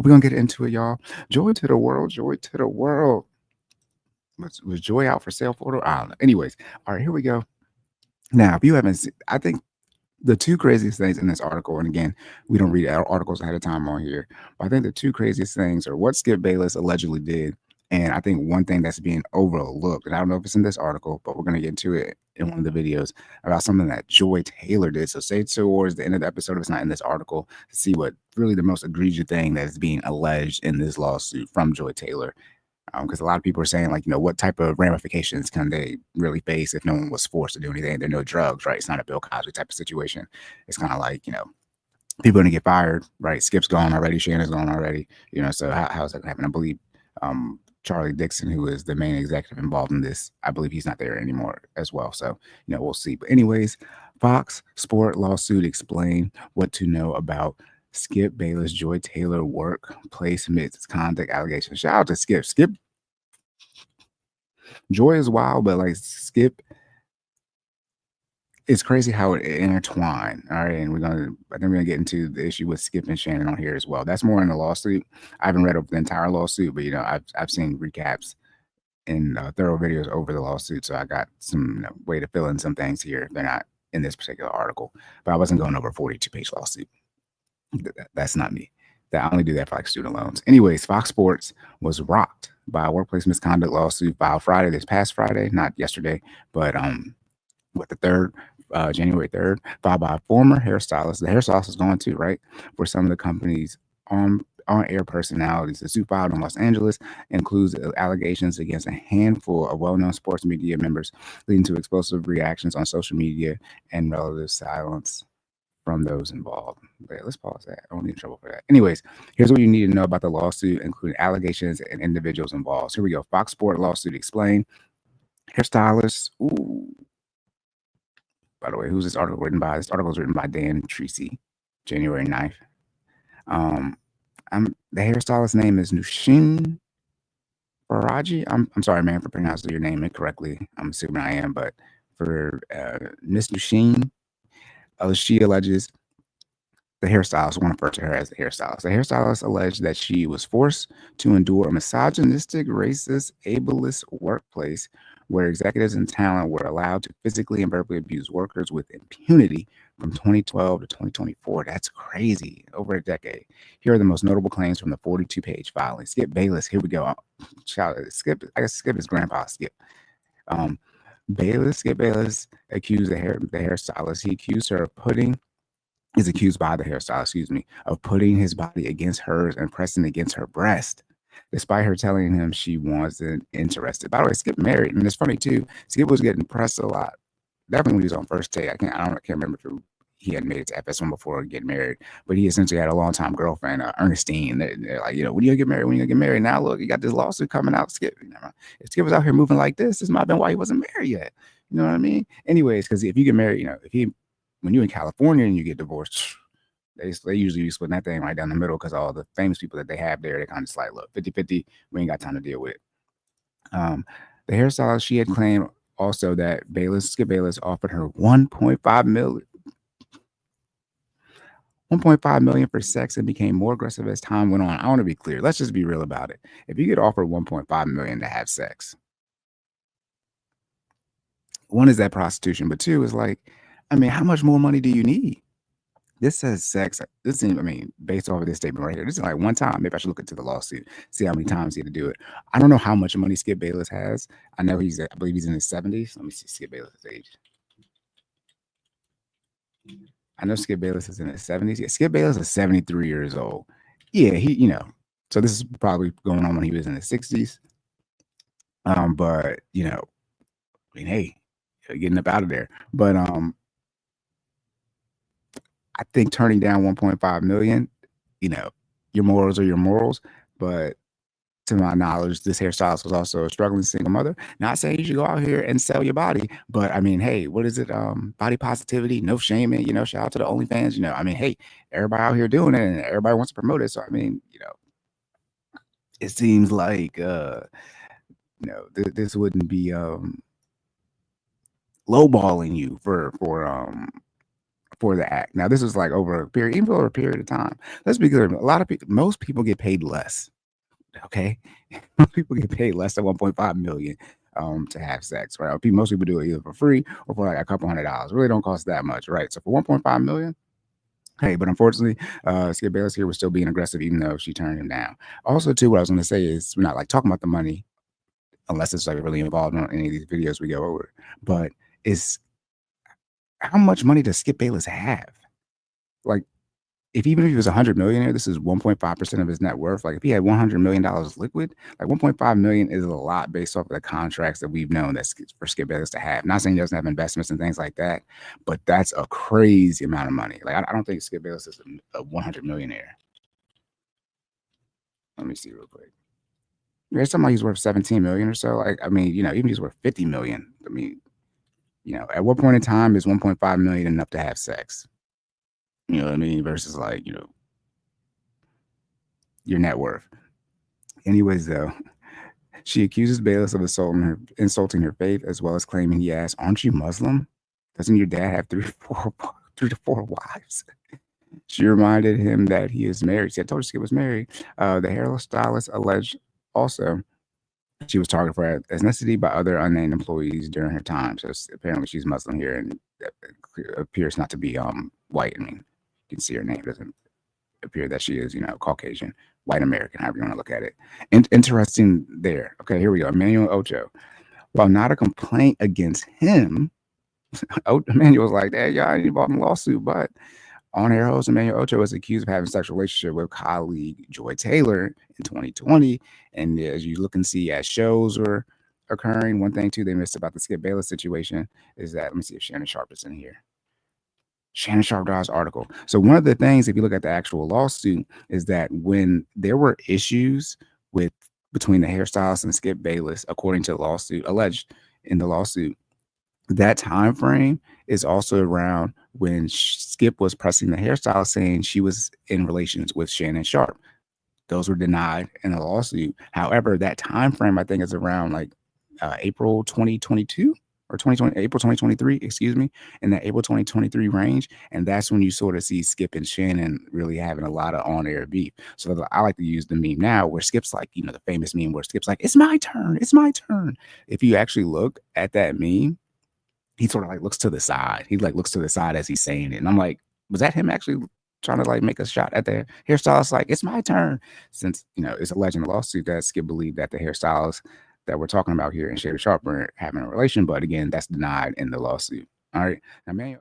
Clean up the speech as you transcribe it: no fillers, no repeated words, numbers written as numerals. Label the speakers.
Speaker 1: We're gonna get into it, y'all. Joy to the world, joy to the world. Was Joy out for sale photo? I don't know. Anyways, all right, here we go. Now, if you haven't seen, I think the two craziest things in this article, and again, we don't read articles ahead of time on here, but I think the two craziest things are what Skip Bayless allegedly did. And I think one thing that's being overlooked, and I don't know if it's in this article, but we're going to get into it in one of the videos about something that Joy Taylor did. So stay towards the end of the episode if it's not in this article to see what really the most egregious thing that is being alleged in this lawsuit from Joy Taylor. Because a lot of people are saying, like, what type of ramifications can they really face if no one was forced to do anything? There are no drugs, right? It's not a Bill Cosby type of situation. It's kind of like, people going to get fired, right? Skip's gone already. Shannon's gone already, so how's that going to happen? I believe Charlie Dixon, who is the main executive involved in this, I believe he's not there anymore as well. So, we'll see. But anyways, Fox Sport lawsuit explain what to know about Skip Bayless, Joy Taylor workplace misconduct allegations. Shout out to Skip. Skip Joy is wild, but like Skip, it's crazy how it intertwined. All right, and I think we're gonna get into the issue with Skip and Shannon on here as well. That's more in the lawsuit. I haven't read over the entire lawsuit, but I've seen recaps and thorough videos over the lawsuit, so I got some way to fill in some things here if they're not in this particular article. But I wasn't going over a 42-page lawsuit. That's not me. I only do that for like student loans. Anyways, Fox Sports was rocked by a workplace misconduct lawsuit filed this past Friday, not yesterday, but the 3rd, January 3rd, filed by a former hairstylist. The hairstylist is gone too, right? For some of the company's on-air personalities. The suit filed in Los Angeles includes allegations against a handful of well-known sports media members, leading to explosive reactions on social media and relative silence from those involved. Okay, let's pause that. I don't need trouble for that. Anyways, here's what you need to know about the lawsuit, including allegations and individuals involved. So here we go. Fox Sport lawsuit explained. Hairstylist. Ooh. By the way, who's this article written by? This article is written by Dan Treacy, January 9th. The hairstylist's name is Nushin Faraji. I'm sorry, man, for pronouncing your name incorrectly. I'm assuming I am, but for Miss Nushin, she alleges the hairstylist, want to refer to her as the hairstylist. The hairstylist alleged that she was forced to endure a misogynistic, racist, ableist workplace where executives and talent were allowed to physically and verbally abuse workers with impunity from 2012 to 2024. That's crazy. Over a decade. Here are the most notable claims from the 42-page filing. Skip Bayless. Here we go. Shout out Skip. I guess Skip is grandpa Skip. Skip Bayless accused the hairstylist. He accused her of is accused by the hairstylist, of putting his body against hers and pressing against her breast, despite her telling him she wasn't interested. By the way, Skip married, and it's funny too. Skip was getting pressed a lot. Definitely when he was on First Take. I can't remember if he had made it to FS1 before getting married, but he essentially had a long-time girlfriend, Ernestine. They're like, when you get married? When you get married? Now look, you got this lawsuit coming out. Skip, if Skip was out here moving like this might have been why he wasn't married yet. You know what I mean? Anyways, because if you get married, when you're in California and you get divorced, they usually split that thing right down the middle because all the famous people that they have there, they kind of just like, look, 50-50, we ain't got time to deal with it. The hairstylist, she had claimed also that Skip Bayless offered her $1.5 million for sex and became more aggressive as time went on. I want to be clear. Let's just be real about it. If you get offered $1.5 million to have sex, one is that prostitution, but two is like, how much more money do you need? This says sex. This seems, based off of this statement right here, this is like one time. Maybe I should look into the lawsuit, see how many times he had to do it. I don't know how much money Skip Bayless has. I know I believe he's in his 70s. Let me see Skip Bayless' age. I know Skip Bayless is in his 70s. Yeah, Skip Bayless is 73 years old. Yeah, so this is probably going on when he was in his 60s. But, hey, getting up out of there. But, I think turning down 1.5 million, your morals are your morals. But to my knowledge, this hairstylist was also a struggling single mother. Not saying you should go out here and sell your body, but hey, what is it? Body positivity, no shaming. Shout out to the OnlyFans. Hey, everybody out here doing it, and everybody wants to promote it. So it seems like this wouldn't be lowballing you for for the act. Now, this was like over a period, even over a period of time. Let's be clear. A lot of people, most people get paid less. Okay, most people get paid less than 1.5 million to have sex, right? Most people do it either for free or for like a couple $100. Really don't cost that much, right? So for 1.5 million, hey, but unfortunately, Skip Bayless here was still being aggressive, even though she turned him down. Also, too, what I was going to say is we're not like talking about the money unless it's like really involved in any of these videos we go over. But is how much money does Skip Bayless have? Like, if even if he was 100 millionaire, this is 1.5% of his net worth. Like, if he had $100 million liquid, like 1.5 million is a lot based off of the contracts that we've known that's for Skip Bayless to have. Not saying he doesn't have investments and things like that, but that's a crazy amount of money. Like, I don't think Skip Bayless is a 100 millionaire. Let me see real quick. There's somebody who's worth 17 million or so. Like, I mean, even if he's worth 50 million, I mean, at what point in time is 1.5 million enough to have sex? You know what I mean? Versus like, your net worth. Anyways, though, she accuses Bayless of insulting her faith, as well as claiming he asked, "Aren't you Muslim? Doesn't your dad have three to four wives?" She reminded him that he is married. See, I told you Skip was married. The hairstylist alleged also she was targeted for ethnicity by other unnamed employees during her time. So apparently she's Muslim here and appears not to be white. I mean, you can see her name doesn't appear that she is, Caucasian, white American, however you want to look at it. Interesting there. Okay, here we go. Emmanuel Ocho. While not a complaint against him, Emmanuel was like, hey, y'all ain't involved in a lawsuit, but on-air host Emmanuel Ocho was accused of having a sexual relationship with colleague Joy Taylor in 2020. And as you look and see as shows were occurring, one thing, too, they missed about the Skip Bayless situation is that, let me see if Shannon Sharp is in here. Shannon Sharp Dawes article. So one of the things, if you look at the actual lawsuit, is that when there were issues between the hairstylist and Skip Bayless, according to the lawsuit, alleged in the lawsuit, that time frame is also around when Skip was pressing the hairstylist, saying she was in relations with Shannon Sharp. Those were denied in a lawsuit. However, that time frame I think is around like April 2022 or 2020, April 2023, excuse me, in that April 2023 range. And that's when you sort of see Skip and Shannon really having a lot of on-air beef. So I like to use the meme now where Skip's like, the famous meme where Skip's like, it's my turn, it's my turn. If you actually look at that meme, he sort of like looks to the side. He like looks to the side as he's saying it. And I'm like, was that him actually trying to like make a shot at the hairstylist? Like, it's my turn. Since, it's alleged in the lawsuit that Skip believed that the hairstylist that we're talking about here and Shannon Sharp are having a relation. But again, that's denied in the lawsuit. All right. Now, man,